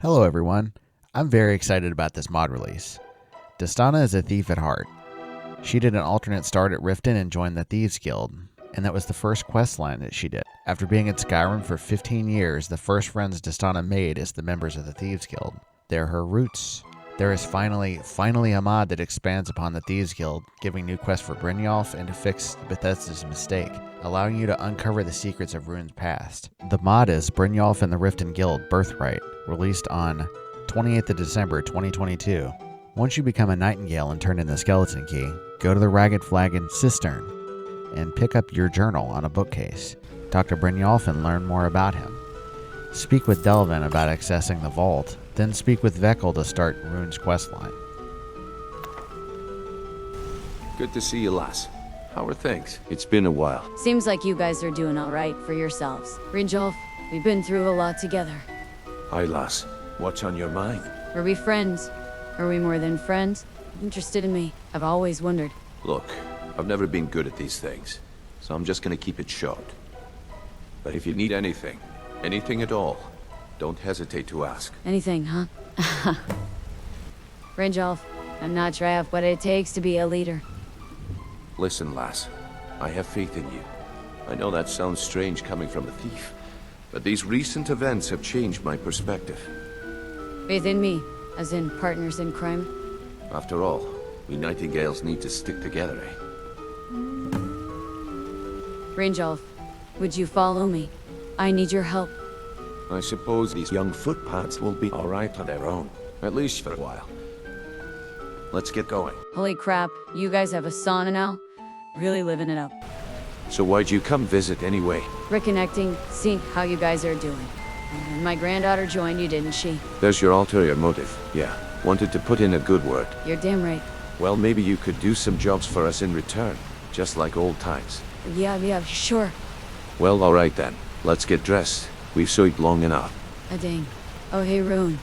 Hello everyone, I'm very excited about this mod release. Destana is a thief at heart. She did an alternate start at Riften and joined the Thieves Guild, and that was the first quest line that she did. After being in Skyrim for 15 years, the first friends Destana made is the members of the Thieves Guild. They're her roots. There is finally a mod that expands upon the Thieves Guild, giving new quests for Brynjolf and to fix Bethesda's mistake, allowing you to uncover the secrets of Rune's past. The mod is Brynjolf and the Riften Guild Birthright, released on 28th of December 2022. Once you become a nightingale and turn in the skeleton key, go to the Ragged Flagon Cistern and pick up your journal on a bookcase. Talk to Brynjolf and learn more about him. Speak with Delvin about accessing the vault, then speak with Vekkel to start Rune's questline. Good to see you, lass. How are things? It's been a while. Seems like you guys are doing alright for yourselves. Brynjolf, we've been through a lot together. Hi, lass. What's on your mind? Are we friends? Are we more than friends? Interested in me? I've always wondered. Look, I've never been good at these things, so I'm just gonna keep it short. But if you need anything at all, don't hesitate to ask. Anything, huh? Brynjolf, I'm not sure I have what it takes to be a leader. Listen, lass. I have faith in you. I know that sounds strange coming from a thief, but these recent events have changed my perspective. Faith in me, as in partners in crime? After all, we nightingales need to stick together, eh? Brynjolf, would you follow me? I need your help. I suppose these young footpads will be alright on their own, at least for a while. Let's get going. Holy crap, you guys have a sauna now? Really living it up. So why'd you come visit anyway? Reconnecting, seeing how you guys are doing. And my granddaughter joined you, didn't she? There's your ulterior motive, yeah. Wanted to put in a good word. You're damn right. Well, maybe you could do some jobs for us in return, just like old times. Yeah, sure. Well, alright then. Let's get dressed. We've sewed long enough. Dang. Oh, hey, Rune.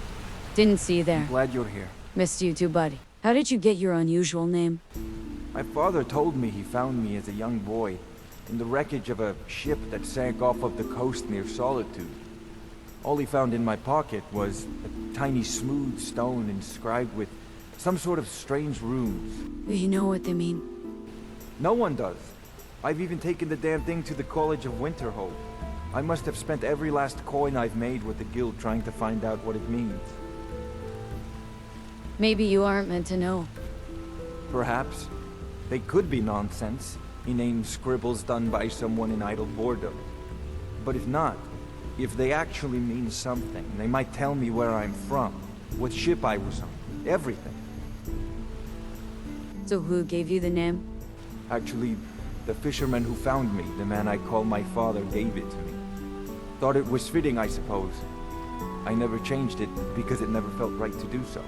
Didn't see you there. Glad you're here. Missed you too, buddy. How did you get your unusual name? My father told me he found me as a young boy in the wreckage of a ship that sank off of the coast near Solitude. All he found in my pocket was a tiny smooth stone inscribed with some sort of strange runes. Do you know what they mean? No one does. I've even taken the damn thing to the College of Winterhold. I must have spent every last coin I've made with the guild trying to find out what it means. Maybe you aren't meant to know. Perhaps. They could be nonsense, inane scribbles done by someone in idle boredom. But if not, if they actually mean something, they might tell me where I'm from, what ship I was on, everything. So who gave you the name? Actually, the fisherman who found me, the man I call my father, gave it to me. Thought it was fitting, I suppose. I never changed it because it never felt right to do so.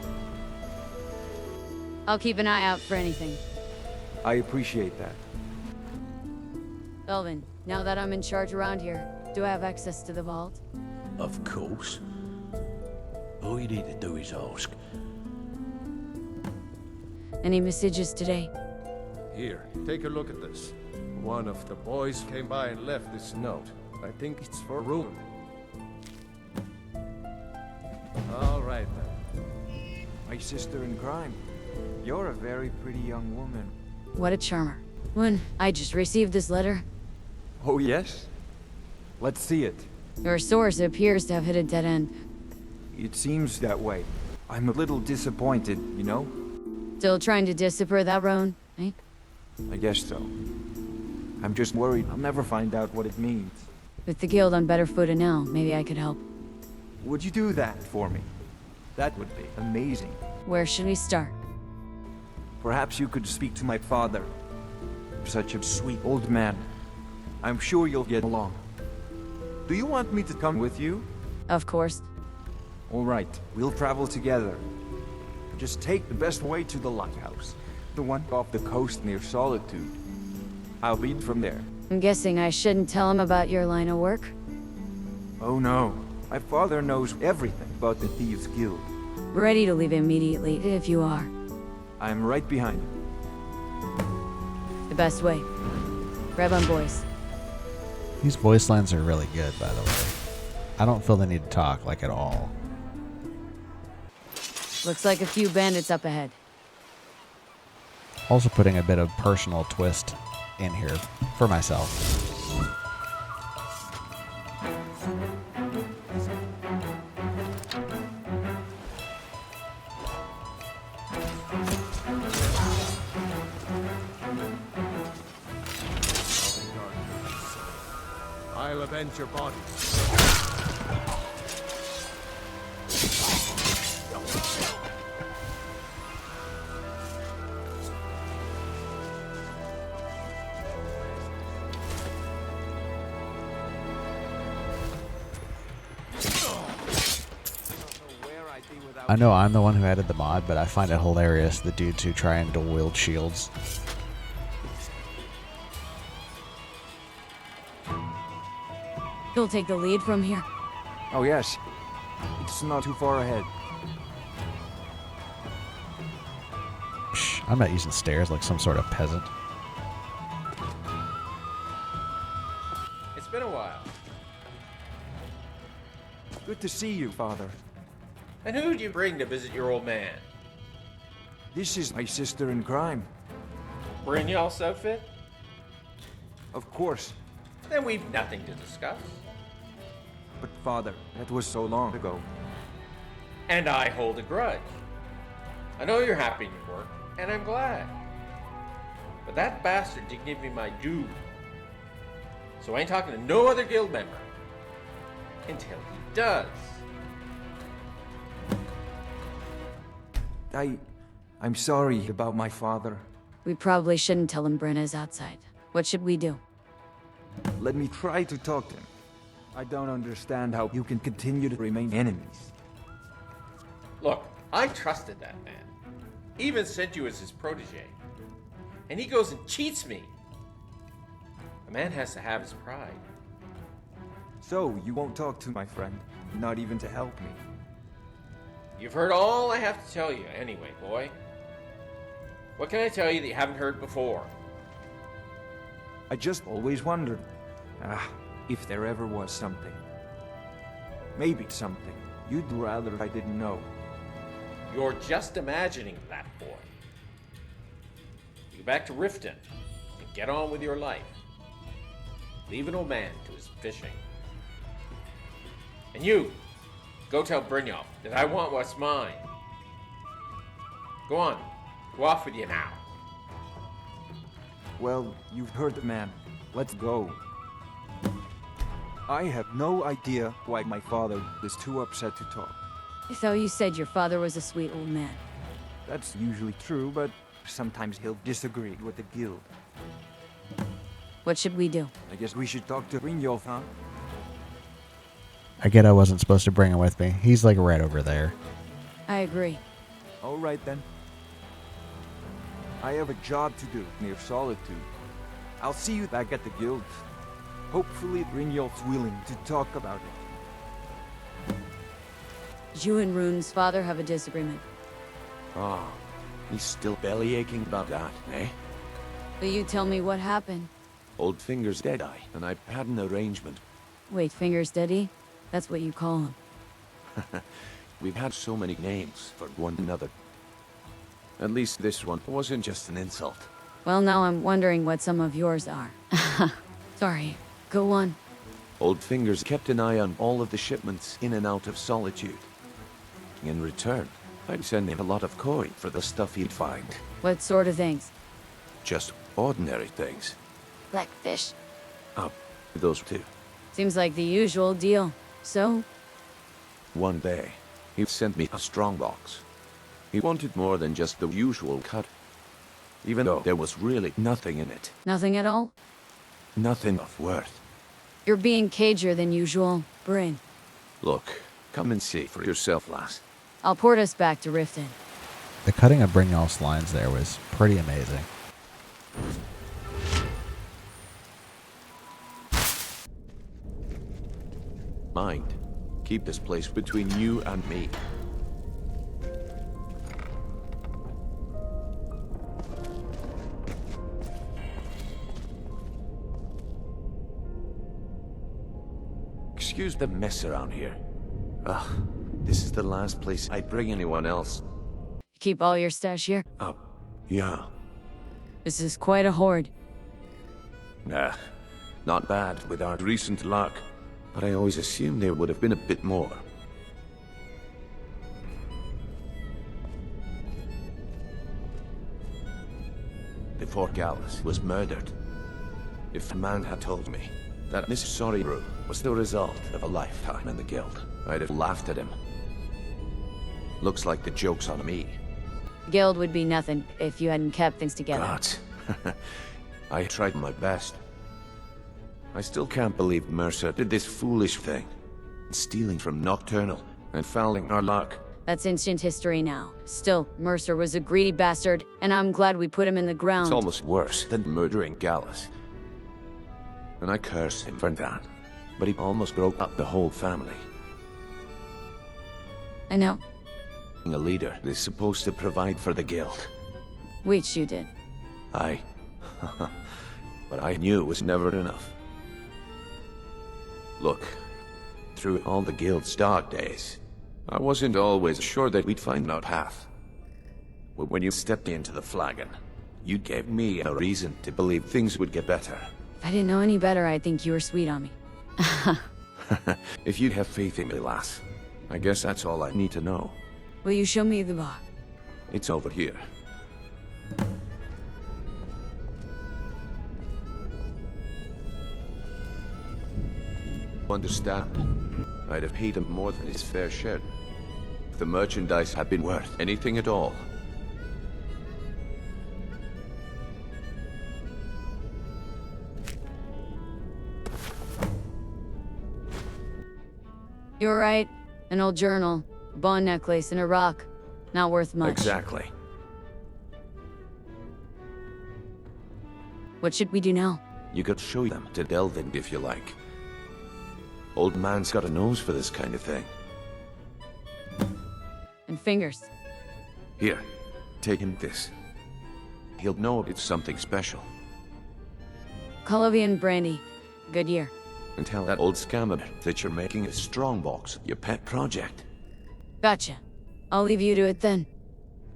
I'll keep an eye out for anything. I appreciate that. Delvin, now that I'm in charge around here, do I have access to the vault? Of course. All you need to do is ask. Any messages today? Here, take a look at this. One of the boys came by and left this note. I think it's for Rune. All right then. My sister in crime. You're a very pretty young woman. What a charmer. When I just received this letter. Oh, yes? Let's see it. Your source appears to have hit a dead end. It seems that way. I'm a little disappointed, you know? Still trying to decipher that, Roan, eh? I guess so. I'm just worried I'll never find out what it means. With the guild on better footing now, maybe I could help. Would you do that for me? That would be amazing. Where should we start? Perhaps you could speak to my father. Such a sweet old man. I'm sure you'll get along. Do you want me to come with you? Of course. All right, we'll travel together. Just take the best way to the Lighthouse. The one off the coast near Solitude. I'll lead from there. I'm guessing I shouldn't tell him about your line of work? Oh no. My father knows everything about the Thieves Guild. Ready to leave immediately, if you are. I'm right behind you. The best way. Grab on, boys. These voice lines are really good, by the way. I don't feel the need to talk, like, at all. Looks like a few bandits up ahead. Also putting a bit of personal twist in here for myself. I'll avenge your body. I know I'm the one who added the mod, but I find it hilarious the dudes who try and dual wield shields. You'll take the lead from here. Oh yes, it's not too far ahead. Psh, I'm not using stairs like some sort of peasant. It's been a while. Good to see you, Father. And who did you bring to visit your old man? This is my sister in crime. Brynjolf's outfit? Of course. Then we've nothing to discuss. But Father, that was so long ago. And I hold a grudge. I know you're happy in your work, and I'm glad. But that bastard didn't give me my due. So I ain't talking to no other guild member. Until he does. I'm sorry about my father. We probably shouldn't tell him Bryn is outside. What should we do? Let me try to talk to him. I don't understand how you can continue to remain enemies. Look, I trusted that man. Even sent you as his protege. And he goes and cheats me. A man has to have his pride. So, you won't talk to my friend, not even to help me. You've heard all I have to tell you anyway, boy. What can I tell you that you haven't heard before? I just always wondered, if there ever was something. Maybe something you'd rather I didn't know. You're just imagining that, boy. You go back to Riften and get on with your life. Leave an old man to his fishing. And you, go tell Brynjolf that I want what's mine. Go on, go off with you now. Well, you've heard the man. Let's go. I have no idea why my father is too upset to talk. So you said your father was a sweet old man. That's usually true, but sometimes he'll disagree with the guild. What should we do? I guess we should talk to Brynjolf, huh? I get I wasn't supposed to bring him with me. He's like right over there. I agree. All right then. I have a job to do near Solitude. I'll see you back at the guild. Hopefully Brynjolf's willing to talk about it. You and Rune's father have a disagreement. Ah, he's still belly aching about that, eh? Will you tell me what happened? Old Finger's dead-eye, and I had an arrangement. Wait, Fingers Steady? That's what you call him. We've had so many names for one another. At least this one wasn't just an insult. Well, now I'm wondering what some of yours are. Sorry. Go on. Old Fingers kept an eye on all of the shipments in and out of Solitude. In return, I'd send him a lot of coin for the stuff he'd find. What sort of things? Just ordinary things. Like fish. Those two. Seems like the usual deal. So? One day, he sent me a strongbox. He wanted more than just the usual cut. Even though there was really nothing in it. Nothing at all? Nothing of worth. You're being cagier than usual, Bryn. Look, come and see for yourself, lass. I'll port us back to Riften. The cutting of Brynjolf's lines there was pretty amazing. Mind, keep this place between you and me. Excuse the mess around here. Ugh, this is the last place I'd bring anyone else. Keep all your stash here? Yeah. This is quite a hoard. Nah, not bad with our recent luck. But I always assumed there would have been a bit more. Before Gallus was murdered, if a man had told me that this sorry brew was the result of a lifetime in the guild, I'd have laughed at him. Looks like the joke's on me. Guild would be nothing if you hadn't kept things together. Gods. I tried my best. I still can't believe Mercer did this foolish thing. Stealing from Nocturnal and fouling our luck. That's ancient history now. Still, Mercer was a greedy bastard, and I'm glad we put him in the ground. It's almost worse than murdering Gallus. And I curse him for that. But he almost broke up the whole family. I know. Being a leader is supposed to provide for the guild. Which you did. Aye. But I knew it was never enough. Look, through all the guild's dark days, I wasn't always sure that we'd find our path. But when you stepped into the flagon, you gave me a reason to believe things would get better. If I didn't know any better, I'd think you were sweet on me. If you have faith in me, lass, I guess that's all I need to know. Will you show me the bar? It's over here. Understand? I'd have paid him more than his fair share. If the merchandise had been worth anything at all. You're right. An old journal, a bond necklace, and a rock. Not worth much. Exactly. What should we do now? You could show them to Delvin if you like. Old man's got a nose for this kind of thing. And fingers. Here, take him this. He'll know it's something special. Colovian brandy. Good year. And tell that old scammer that you're making a strongbox your pet project. Gotcha. I'll leave you to it then.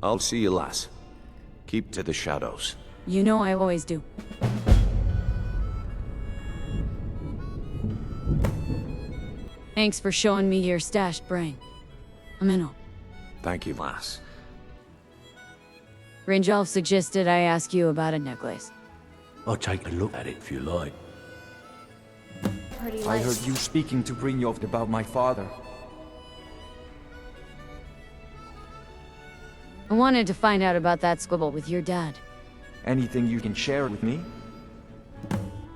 I'll see you, lass. Keep to the shadows. You know I always do. Thanks for showing me your stashed brain. I'm in on. Thank you, lass. Brynjolf suggested I ask you about a necklace. I'll take a look at it if you like. I heard you speaking to Brynjolf about my father. I wanted to find out about that squabble with your dad. Anything you can share with me?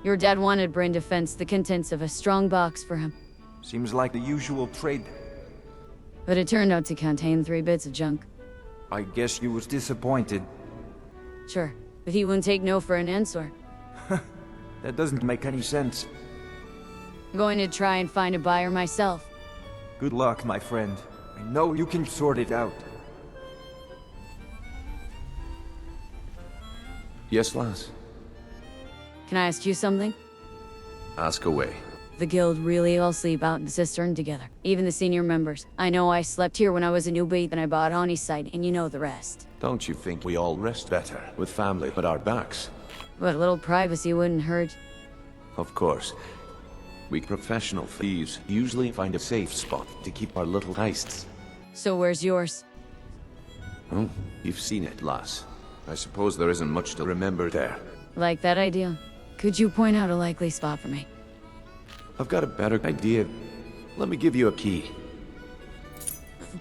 Your dad wanted Bryn to fence the contents of a strong box for him. Seems like the usual trade. But it turned out to contain 3 bits of junk. I guess you was disappointed. Sure, but he wouldn't take no for an answer. That doesn't make any sense. I'm going to try and find a buyer myself. Good luck, my friend. I know you can sort it out. Yes, lass. Can I ask you something? Ask away. The guild really all sleep out in the cistern together. Even the senior members. I know I slept here when I was a newbie, then I bought Honey's side, and you know the rest. Don't you think we all rest better with family at our backs? But a little privacy wouldn't hurt. Of course. We professional thieves usually find a safe spot to keep our little heists. So where's yours? Oh, you've seen it, lass. I suppose there isn't much to remember there. Like that idea? Could you point out a likely spot for me? I've got a better idea. Let me give you a key.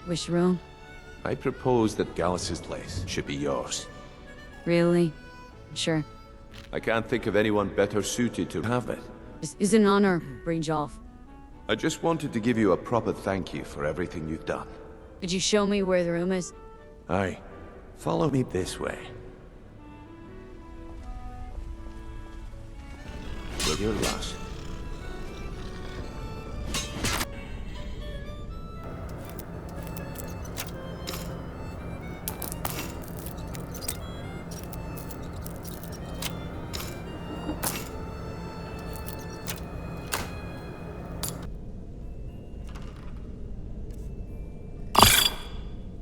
Which room? I propose that Gallus's place should be yours. Really? Sure. I can't think of anyone better suited to have it. This is an honor, Brynjolf. I just wanted to give you a proper thank you for everything you've done. Could you show me where the room is? Aye. Follow me this way. With your lass.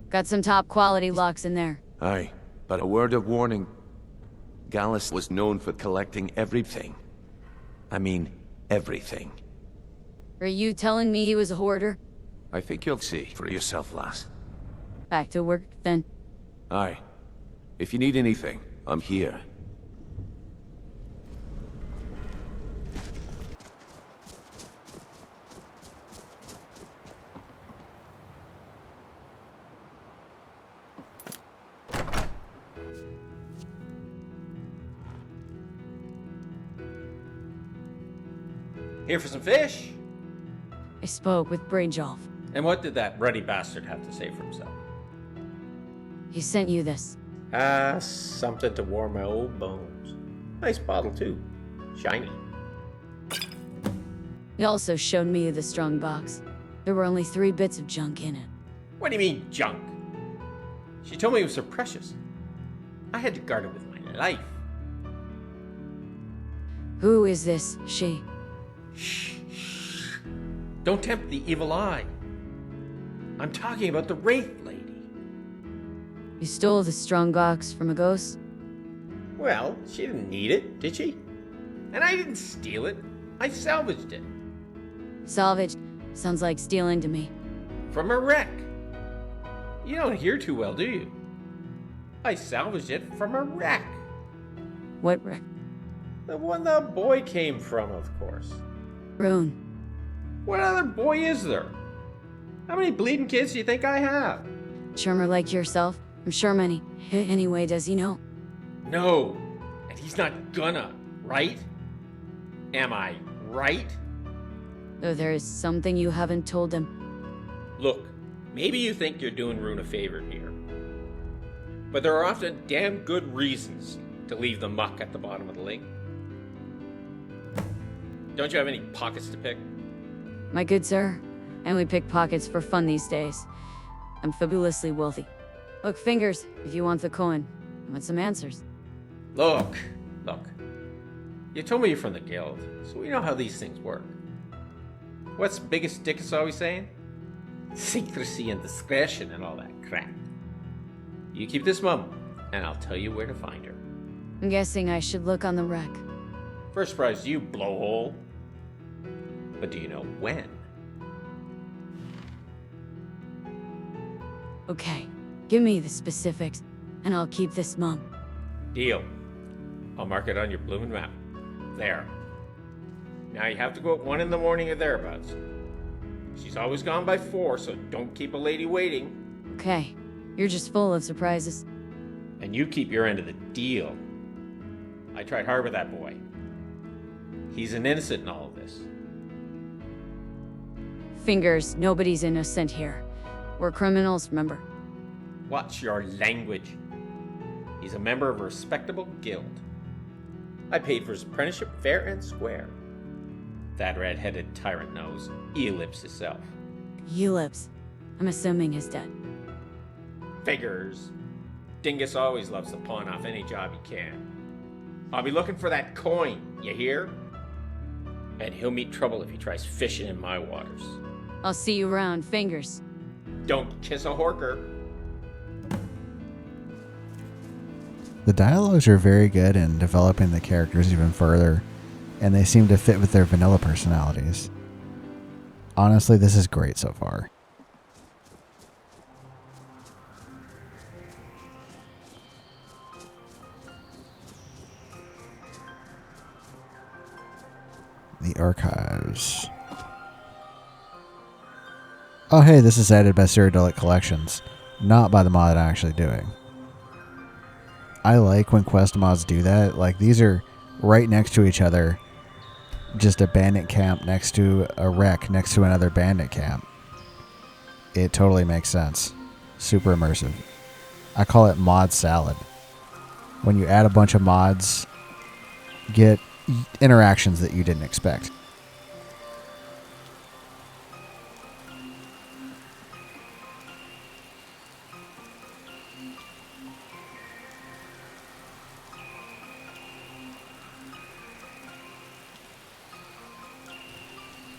Got some top quality locks in there. Aye, but a word of warning. Gallus was known for collecting everything. I mean, everything. Are you telling me he was a hoarder? I think you'll see for yourself, lass. Back to work, then. Aye. If you need anything, I'm here. Here for some fish? I spoke with Brynjolf. And what did that ruddy bastard have to say for himself? He sent you this. Something to warm my old bones. Nice bottle, too. Shiny. He also showed me the strong box. There were only 3 bits of junk in it. What do you mean, junk? She told me it was so precious. I had to guard it with my life. Who is this, she? Shh. Don't tempt the evil eye. I'm talking about the Wraith Lady. You stole the strong box from a ghost? Well, she didn't need it, did she? And I didn't steal it. I salvaged it. Salvaged. Sounds like stealing to me. From a wreck. You don't hear too well, do you? I salvaged it from a wreck. What wreck? The one the boy came from, of course. Rune. What other boy is there? How many bleeding kids do you think I have? Charmer like yourself? I'm sure many. Anyway, does he know? No. And he's not gonna, right? Am I right? Though there is something you haven't told him. Look, maybe you think you're doing Rune a favor here. But there are often damn good reasons to leave the muck at the bottom of the lake. Don't you have any pockets to pick? My good sir, I only pick pockets for fun these days. I'm fabulously wealthy. Look, fingers, if you want the coin. I want some answers. Look. You told me you're from the guild, so we know how these things work. What's biggest Dickus always saying? Secrecy and discretion and all that crap. You keep this mum, and I'll tell you where to find her. I'm guessing I should look on the wreck. First prize to you, blowhole. But do you know when? Okay, give me the specifics, and I'll keep this mum. Deal. I'll mark it on your bloomin' map. There. Now you have to go at 1 in the morning or thereabouts. She's always gone by 4, so don't keep a lady waiting. Okay, you're just full of surprises. And you keep your end of the deal. I tried hard with that boy. He's an innocent in all of this. Fingers, nobody's innocent here. We're criminals, remember? Watch your language. He's a member of a respectable guild. I paid for his apprenticeship fair and square. That red-headed tyrant knows. Ellipse himself. Ellipse. I'm assuming he's dead. Figures. Dingus always loves to pawn off any job he can. I'll be looking for that coin, you hear? And he'll meet trouble if he tries fishing in my waters. I'll see you around, fingers. Don't kiss a horker. The dialogues are very good in developing the characters even further, and they seem to fit with their vanilla personalities. Honestly, this is great so far. The archives. Oh hey, this is added by Cyrodiilic Collections, not by the mod I'm actually doing. I like when quest mods do that. Like, these are right next to each other. Just a bandit camp next to a wreck next to another bandit camp. It totally makes sense. Super immersive. I call it mod salad. When you add a bunch of mods, get interactions that you didn't expect.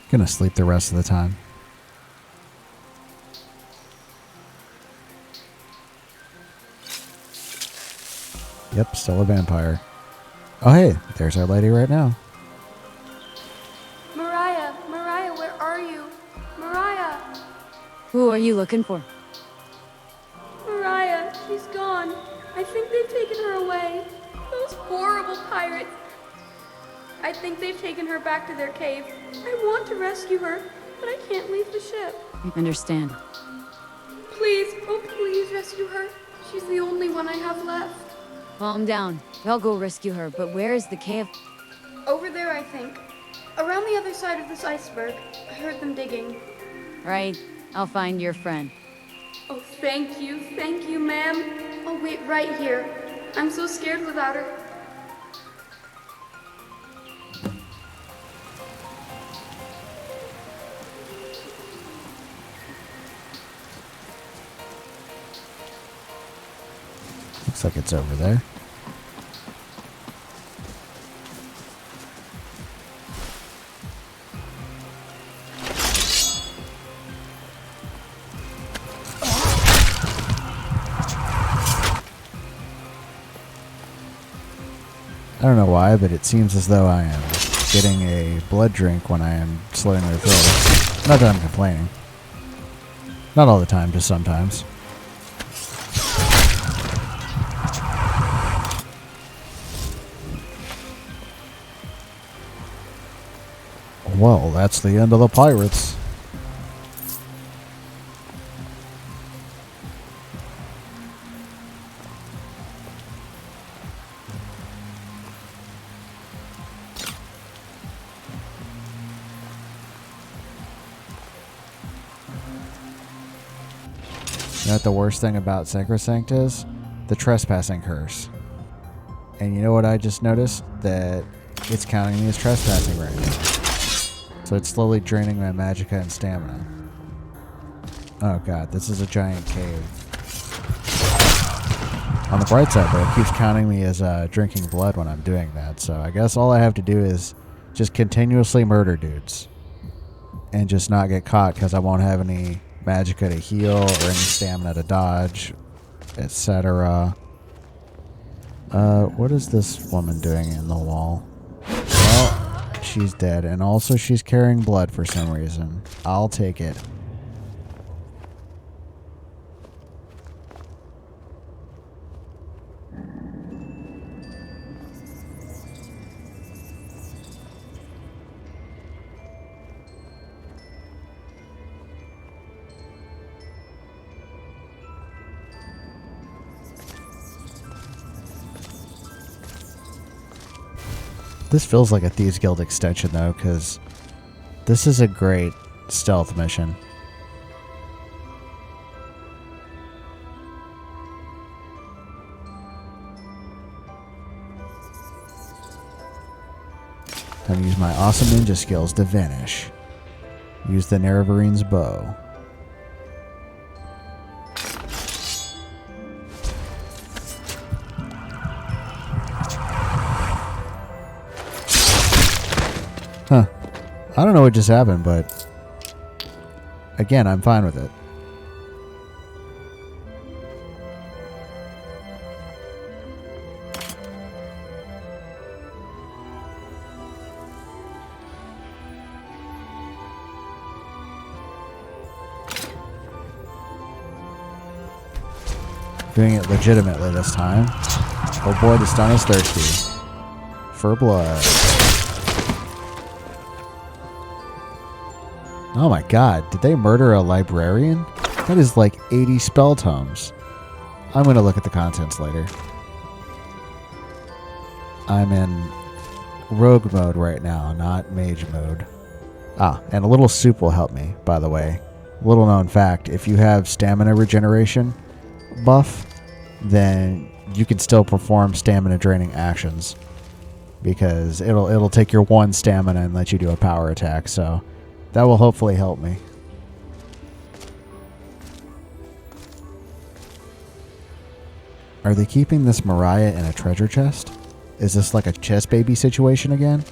Gonna sleep the rest of the time. Yep, still a vampire. Oh hey, there's our lady right now. Mariah, Mariah, where are you? Mariah! Who are you looking for? Mariah, she's gone. I think they've taken her away. Those horrible pirates. I think they've taken her back to their cave. I want to rescue her, but I can't leave the ship. I understand. Please, oh please rescue her. She's the only one I have left. Calm down. I'll go rescue her, but where is the cave? Over there, I think. Around the other side of this iceberg. I heard them digging. Right. I'll find your friend. Oh, thank you, ma'am. I'll wait right here. I'm so scared without her. Looks like it's over there. I don't know why, but it seems as though I am getting a blood drink when I am slitting their throat. Not that I'm complaining. Not all the time, just sometimes. Well, that's the end of the pirates. You know what the worst thing about xVASynth is? The trespassing curse. And you know what I just noticed? That it's counting me as trespassing right now. So it's slowly draining my magicka and stamina. Oh god, this is a giant cave. On the bright side though, it keeps counting me as drinking blood when I'm doing that. So I guess all I have to do is just continuously murder dudes. And just not get caught because I won't have any magicka to heal or any stamina to dodge, etc. What is this woman doing in the wall? Well, she's dead, and also she's carrying blood for some reason. I'll take it. This feels like a Thieves Guild extension, though, because this is a great stealth mission. Time to use my awesome ninja skills to vanish. Use the Nerevarines bow. Huh. I don't know what just happened, but again, I'm fine with it. Doing it legitimately this time. Oh boy, Destana's thirsty. For blood. Oh my god, did they murder a librarian? That is like 80 spell tomes. I'm going to look at the contents later. I'm in rogue mode right now, not mage mode. Ah, and a little soup will help me, by the way. Little known fact, if you have stamina regeneration buff, then you can still perform stamina draining actions. Because it'll take your one stamina and let you do a power attack, so that will hopefully help me. Are they keeping this Mariah in a treasure chest? Is this like a chest baby situation again?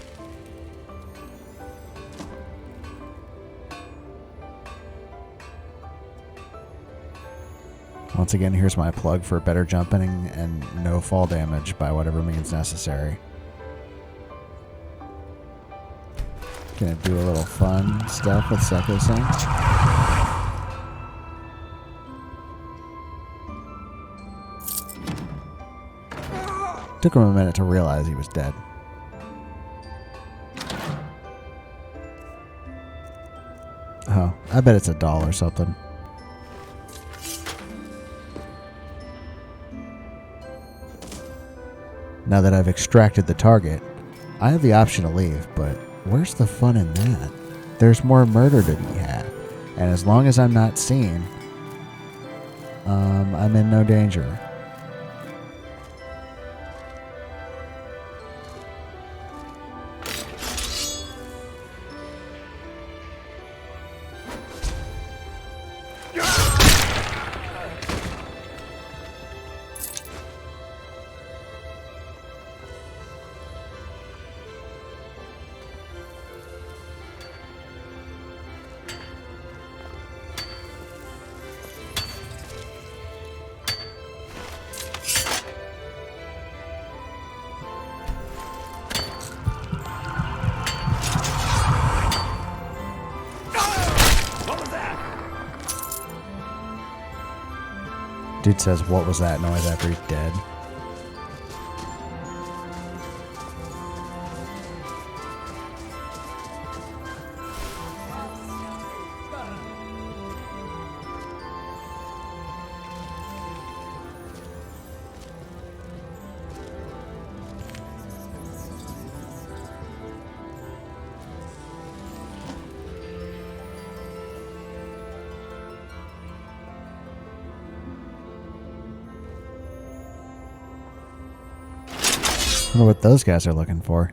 Once again, here's my plug for better jumping and no fall damage by whatever means necessary. Gonna do a little fun stuff with xVASynth. Took him a minute to realize he was dead. Oh, I bet it's a doll or something. Now that I've extracted the target, I have the option to leave, but where's the fun in that? There's more murder to be had, and as long as I'm not seen, I'm in no danger. Dude says, "What was that noise?" after he's dead. I wonder what those guys are looking for.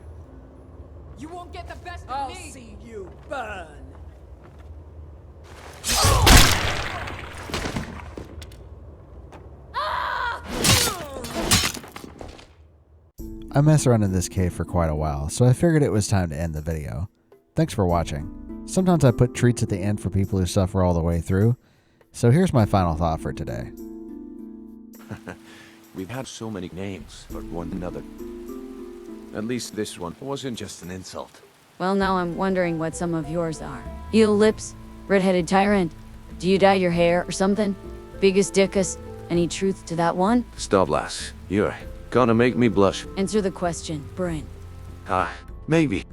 You won't get the best of me. I'll see you burn. I mess around in this cave for quite a while, so I figured it was time to end the video. Thanks for watching. Sometimes I put treats at the end for people who suffer all the way through, so here's my final thought for today. We've had so many names for one another. At least this one wasn't just an insult. Well, now I'm wondering what some of yours are. Eel lips, red-headed tyrant. Do you dye your hair or something? Biggest dickus. Any truth to that one? Stop, lass. You're gonna make me blush. Answer the question, Bryn. Maybe.